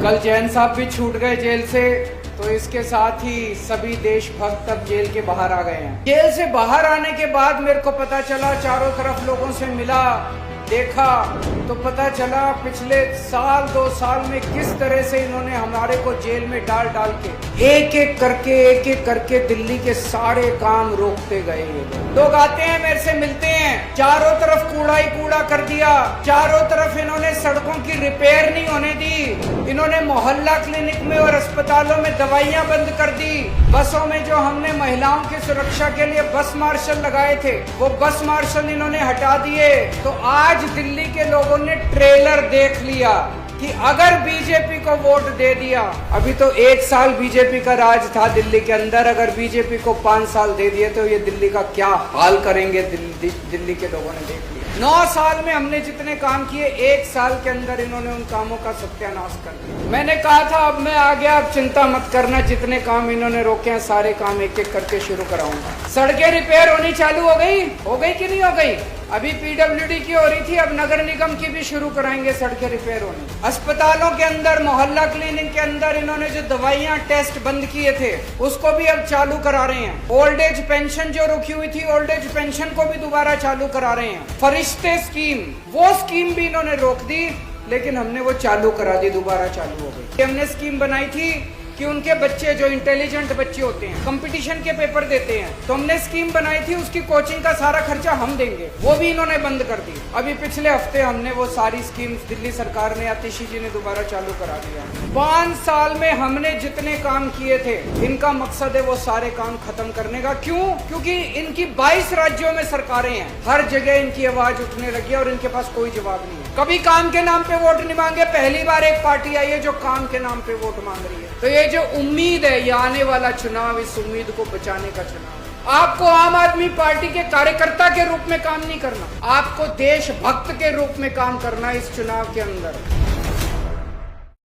कल जैन साहब भी छूट गए जेल से, तो इसके साथ ही सभी देशभक्त अब जेल के बाहर आ गए हैं। जेल से बाहर आने के बाद मेरे को पता चला, चारों तरफ लोगों से मिला, देखा, तो पता चला पिछले साल 2 साल में किस तरह से इन्होंने हमारे को जेल में डाल डाल के एक एक करके दिल्ली के सारे काम रोकते गए। लोग आते हैं मेरे से मिलते हैं, चारों तरफ कूड़ा ही कूड़ा कर दिया, चारों तरफ इन्होंने सड़कों की रिपेयर नहीं होने दी, इन्होंने मोहल्ला क्लिनिक में और अस्पतालों में दवाइयां बंद कर दी, बसों में जो हमने महिलाओं की सुरक्षा के लिए बस मार्शल लगाए थे वो बस मार्शल इन्होंने हटा दिए। तो आज दिल्ली के लोगों ने ट्रेलर देख लिया कि अगर बीजेपी को वोट दे दिया, अभी तो 1 साल बीजेपी का राज था दिल्ली के अंदर, अगर बीजेपी को 5 साल दे दिए तो ये दिल्ली का क्या हाल करेंगे दिल्ली के लोगों ने देख लिया। 9 साल में हमने जितने काम किए, 1 साल के अंदर इन्होंने उन कामों का सत्यानाश कर दिया। मैंने कहा था अब मैं आ गया, अब चिंता मत करना, जितने काम इन्होंने रोके हैं सारे काम एक एक करके शुरू कराऊंगा। सड़कें रिपेयर होनी चालू हो गई कि नहीं हो गई? अभी पीडब्ल्यूडी की हो रही थी, अब नगर निगम की भी शुरू कराएंगे सड़कें रिपेयर होनी। अस्पतालों के अंदर, मोहल्ला क्लिनिक के अंदर इन्होंने जो दवाइयां टेस्ट बंद किए थे उसको भी अब चालू करा रहे हैं। ओल्ड एज पेंशन जो रुकी हुई थी, ओल्ड एज पेंशन को भी दोबारा चालू करा रहे हैं। फरिश्ते स्कीम, वो स्कीम भी इन्होंने रोक दी, लेकिन हमने वो चालू करा दी, दोबारा चालू हो गई। हमने स्कीम बनाई थी कि उनके बच्चे जो इंटेलिजेंट बच्चे होते हैं, कंपटीशन के पेपर देते हैं, तो हमने स्कीम बनाई थी उसकी कोचिंग का सारा खर्चा हम देंगे, वो भी इन्होंने बंद कर दी। अभी पिछले हफ्ते हमने वो सारी स्कीम दिल्ली सरकार ने, आतिशी जी ने दोबारा चालू करा दिया। 5 साल में हमने जितने काम किए थे, इनका मकसद है वो सारे काम खत्म करने का। क्यों? क्योंकि इनकी 22 राज्यों में सरकारें हैं, हर जगह इनकी आवाज उठने लगी है और इनके पास कोई जवाब नहीं है। कभी काम के नाम पे वोट नहीं मांगे, पहली बार एक पार्टी आई है जो काम के नाम पे वोट मांग रही है। तो ये जो उम्मीद है, ये आने वाला चुनाव, इस उम्मीद को बचाने का चुनाव। आपको आम आदमी पार्टी के कार्यकर्ता के रूप में काम नहीं करना, आपको देशभक्त के रूप में काम करना इस चुनाव के अंदर।